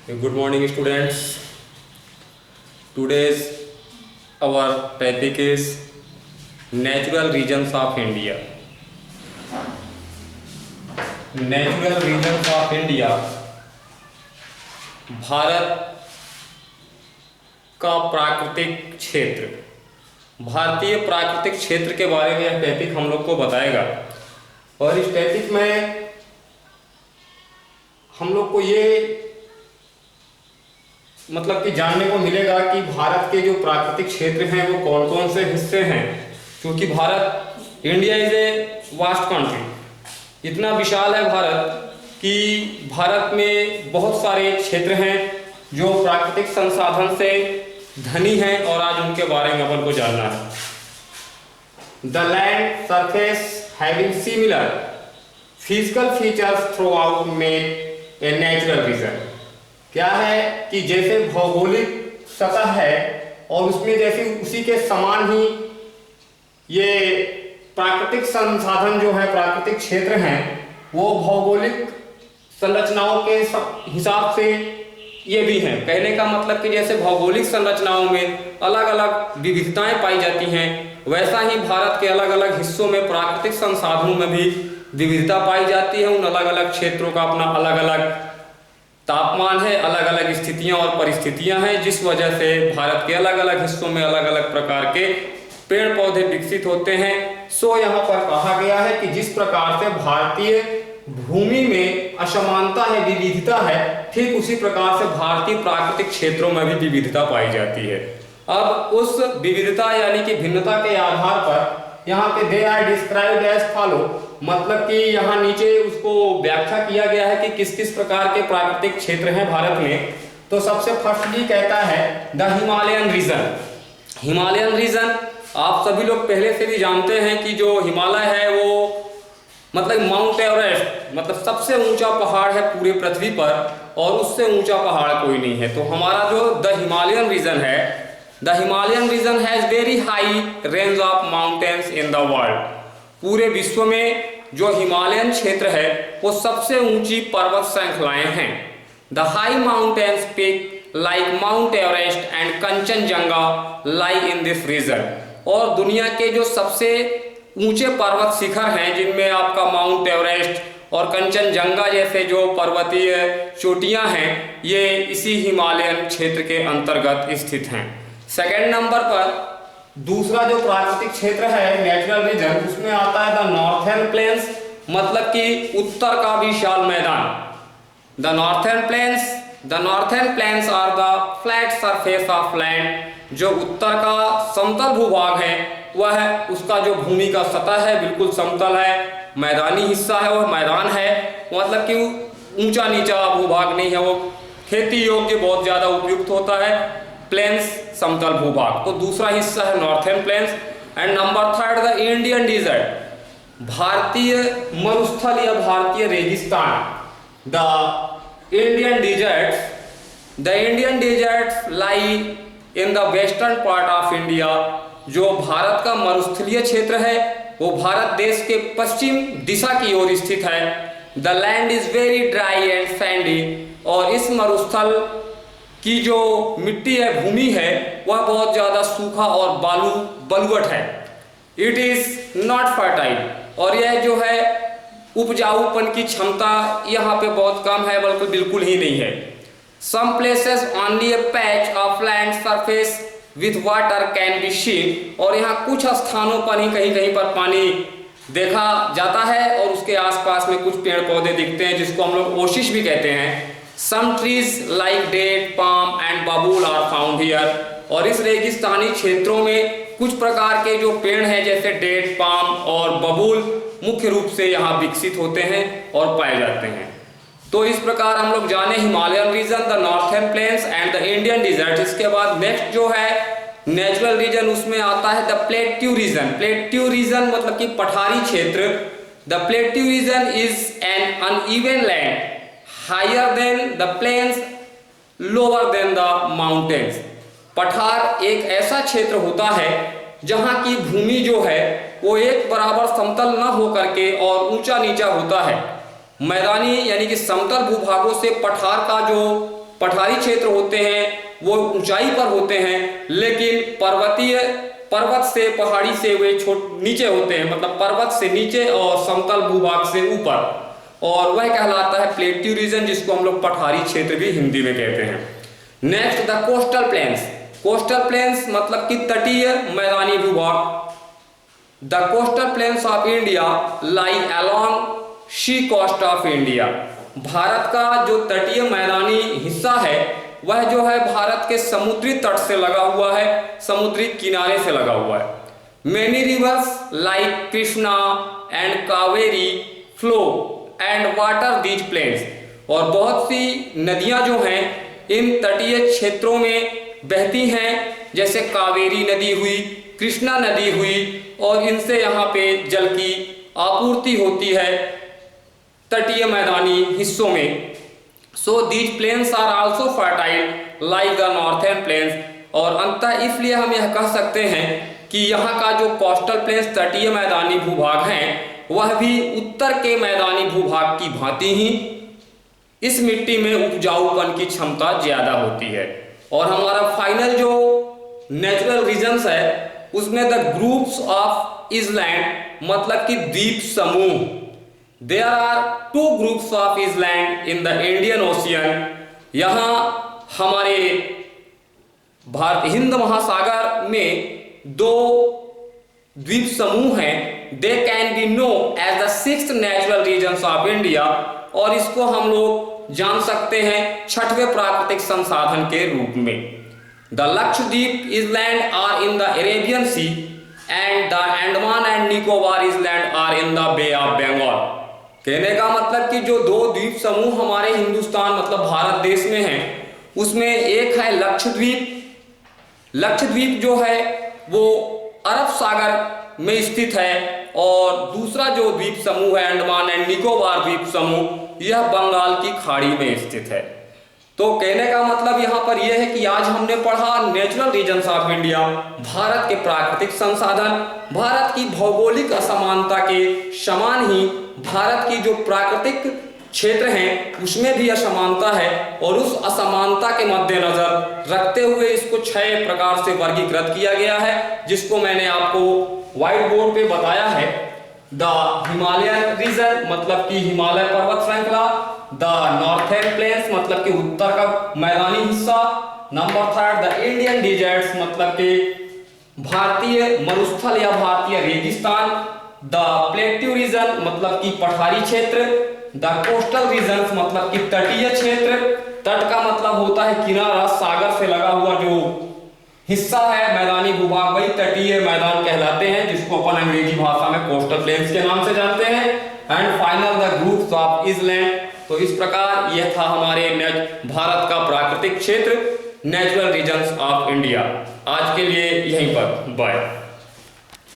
Good morning, students. Today's our topic is natural regions of India. Natural regions of India Bharat का प्राकृतिक क्षेत्र। भारतीय प्राकृतिक क्षेत्र के बारे में यह टॉपिक हम लोग को बताएगा और इस टॉपिक में हम लोग को ये मतलब कि जानने को मिलेगा कि भारत के जो प्राकृतिक क्षेत्र हैं वो कौन कौन से हिस्से हैं, क्योंकि Bharat India is a vast country, इतना विशाल है भारत कि भारत में बहुत सारे क्षेत्र हैं जो प्राकृतिक संसाधन से धनी हैं और आज उनके बारे में अपन को जानना है। The land surface having similar physical features throughout made a natural region. क्या है कि जैसे भौगोलिक सतह है और उसमें जैसे उसी के समान ही ये प्राकृतिक संसाधन जो है, प्राकृतिक क्षेत्र हैं, वो भौगोलिक संरचनाओं के हिसाब से ये भी हैं। कहने का मतलब कि जैसे भौगोलिक संरचनाओं में अलग अलग विविधताएं पाई जाती हैं, वैसा ही भारत के अलग अलग हिस्सों में प्राकृतिक संसाधनों में भी विविधता पाई जाती है। उन अलग अलग क्षेत्रों का अपना अलग अलग तापमान है, अलग अलग स्थितियां और परिस्थितियां हैं, जिस वजह से भारत के अलग अलग हिस्सों में अलग अलग प्रकार के पेड़ पौधे विकसित होते हैं। सो यहाँ पर कहा गया है कि जिस प्रकार से भारतीय भूमि में असमानता है, विविधता है, ठीक उसी प्रकार से भारतीय प्राकृतिक क्षेत्रों में भी विविधता पाई जाती है। अब उस विविधता यानी कि भिन्नता के आधार पर यहाँ पे they are described as follow, मतलब कि यहाँ नीचे उसको व्याख्या किया गया है कि किस किस प्रकार के प्राकृतिक क्षेत्र हैं भारत में। तो सबसे फर्स्टली कहता है the Himalayan region. Himalayan region आप सभी लोग पहले से भी जानते हैं कि जो हिमालय है वो मतलब माउंट एवरेस्ट, मतलब सबसे ऊंचा पहाड़ है पूरे पृथ्वी पर और उससे ऊंचा पहाड़ कोई नहीं है। तो हमारा जो द हिमालयन रीजन है, the Himalayan region has very high range of mountains in the world. पूरे विश्व में जो हिमालयन क्षेत्र है वो सबसे ऊंची पर्वत श्रृंखलाएं हैं। The high mountains peak like Mount Everest and Kanchenjunga lie in this region. और दुनिया के जो सबसे ऊंचे पर्वत शिखर हैं, जिनमें आपका माउंट एवरेस्ट और कंचनजंगा जैसे जो पर्वतीय चोटियां हैं, ये इसी हिमालयन क्षेत्र के अंतर्गत स्थित हैं। सेकेंड नंबर पर दूसरा जो प्राकृतिक क्षेत्र है नेचुरल रीजन, उसमें आता है द नॉर्थर्न प्लेन्स, मतलब कि उत्तर का विशाल मैदान। The northern plains are the flat surface of land. जो उत्तर का समतल भूभाग है वह उसका जो भूमि का सतह है बिल्कुल समतल है, मैदानी हिस्सा है वह मैदान है, मतलब कि ऊंचा नीचा भूभाग नहीं है, वो खेती योग्य बहुत ज्यादा उपयुक्त होता है। प्लेन्स समतल भूभाग, तो दूसरा हिस्सा है northern plains. And number third the Indian desert, भारतीय मरुस्थल या भारतीय रेगिस्तान। The Indian deserts lie in the western part of India. जो भारत का मरुस्थलीय क्षेत्र है वो भारत देश के पश्चिम दिशा की ओर स्थित है। The land is very dry and Sandy, और इस मरुस्थल की जो मिट्टी है, भूमि है, वह बहुत ज्यादा सूखा और बलुवट है। इट इज नॉट फर्टाइल, और यह जो है उपजाऊपन की क्षमता यहाँ पे बहुत कम है, बल्कि बिल्कुल ही नहीं है। Some places only a patch of land surface with water can be seen, और यहाँ कुछ स्थानों पर ही कहीं कहीं पर पानी देखा जाता है और उसके आसपास में कुछ पेड़ पौधे दिखते हैं जिसको हम लोग ओशिश भी कहते हैं। Some trees like date, palm and babul are found here, और इस रेगिस्तानी क्षेत्रों में कुछ प्रकार के जो पेड़ हैं जैसे डेट, पाम और बबूल मुख्य रूप से यहाँ विकसित होते हैं और पाए जाते हैं। तो इस प्रकार हम लोग जाने Himalayan region, the northern plains and the Indian desert. इसके बाद नेक्स्ट जो है नेचुरल रीजन, उसमें आता है the plateau region. Plateau region मतलब कि पठारी क्षेत्र। The plateau region is an uneven land higher than the plains lower than the mountains. पठार एक ऐसा क्षेत्र होता है जहां की भूमि जो है वो एक बराबर समतल न होकर के और ऊंचा नीचा होता है। मैदानी यानी कि समतल भूभागों से पठार का जो पठारी क्षेत्र होते हैं वो ऊंचाई पर होते हैं, लेकिन पर्वत से, पहाड़ी से वे नीचे होते हैं, मतलब पर्वत से नीचे और समतल भूभाग से ऊपर, और वह कहलाता है प्लेट्यू रीजन, जिसको हम लोग पठारी क्षेत्र भी हिंदी में कहते हैं। Next the coastal plains. Coastal plains मतलब कि तटीय मैदानी भूभाग। The coastal plains of India lie along sea coast of India. भारत का जो तटीय मैदानी हिस्सा है वह जो है भारत के समुद्री तट से लगा हुआ है, समुद्री किनारे से लगा हुआ है। Many rivers like Krishna and Kaveri flow and water these plains. और बहुत सी नदियां जो हैं इन तटीय क्षेत्रों में बहती हैं, जैसे कावेरी नदी हुई, कृष्णा नदी हुई, और इनसे यहाँ पे जल की आपूर्ति होती है तटीय मैदानी हिस्सों में। So these plains are also fertile like the northern plains. और अंततः इसलिए हम यह कह सकते हैं कि यहाँ का जो कोस्टल प्लेन्स तटीय मैदानी भूभाग हैं वह भी उत्तर के मैदानी भूभाग की भांति ही इस मिट्टी में उपजाऊपन की क्षमता ज्यादा होती है। और हमारा फाइनल जो नेचुरल रीजन्स है उसमें द ग्रुप्स ऑफ इसलैंड मतलब कि द्वीप समूह। There are 2 groups of island in the Indian Ocean. यहाँ हमारे भारत हिंद महासागर में 2 द्वीप समूह हैं। They can be known as the 6th natural regions of India. और इसको हम लोग जान सकते हैं 6वें प्राकृतिक संसाधन के रूप में। The Lakshadweep island are in the Arabian Sea and the Andaman and Nicobar island are in the Bay of Bengal. कहने का मतलब कि जो 2 द्वीप समूह हमारे हिंदुस्तान मतलब भारत देश में हैं उसमें एक है लक्षद्वीप। लक्षद्वीप जो है वो अरब सागर में स्थित है, और दूसरा जो द्वीप समूह है अंडमान एंड निकोबार द्वीप समूह यह बंगाल की खाड़ी में स्थित है। तो कहने का मतलब यहाँ पर यह है कि आज हमने पढ़ा नेचुरल रीजन्स ऑफ इंडिया, भारत के प्राकृतिक संसाधन। भारत की भौगोलिक असमानता के समान ही भारत की जो प्राकृतिक क्षेत्र हैं उसमें भी असमानता है, और उस असमानता के मद्देनजर रखते हुए इसको 6 प्रकार से वर्गीकृत किया गया है, जिसको मैंने आपको व्हाइट बोर्ड पे बताया है। द हिमालयन रीजन मतलब कि हिमालय पर्वत श्रृंखला, द नॉर्थर्न प्लेन्स मतलब कि उत्तर का मैदानी हिस्सा, नंबर 3 द इंडियन डिजर्ट्स मतलब कि भारतीय मरुस्थल या भारतीय रेगिस्तान, द प्लेट्यू रीजन मतलब कि पठारी क्षेत्र, द कोस्टल रीजन मतलब कि तटीय क्षेत्र। तट का मतलब होता है किनारा, सागर से लगा हुआ जो हिस्सा है मैदानी भूभाग वही तटीय मैदान कहलाते हैं, जिसको अपन अंग्रेजी भाषा में कोस्टल प्लेन्स के नाम से जानते हैं। And final the groups of island. तो इस प्रकार यह था हमारे भारत का प्राकृतिक क्षेत्र नेचुरल रीजन्स ऑफ इंडिया। आज के लिए यहीं पर बाय।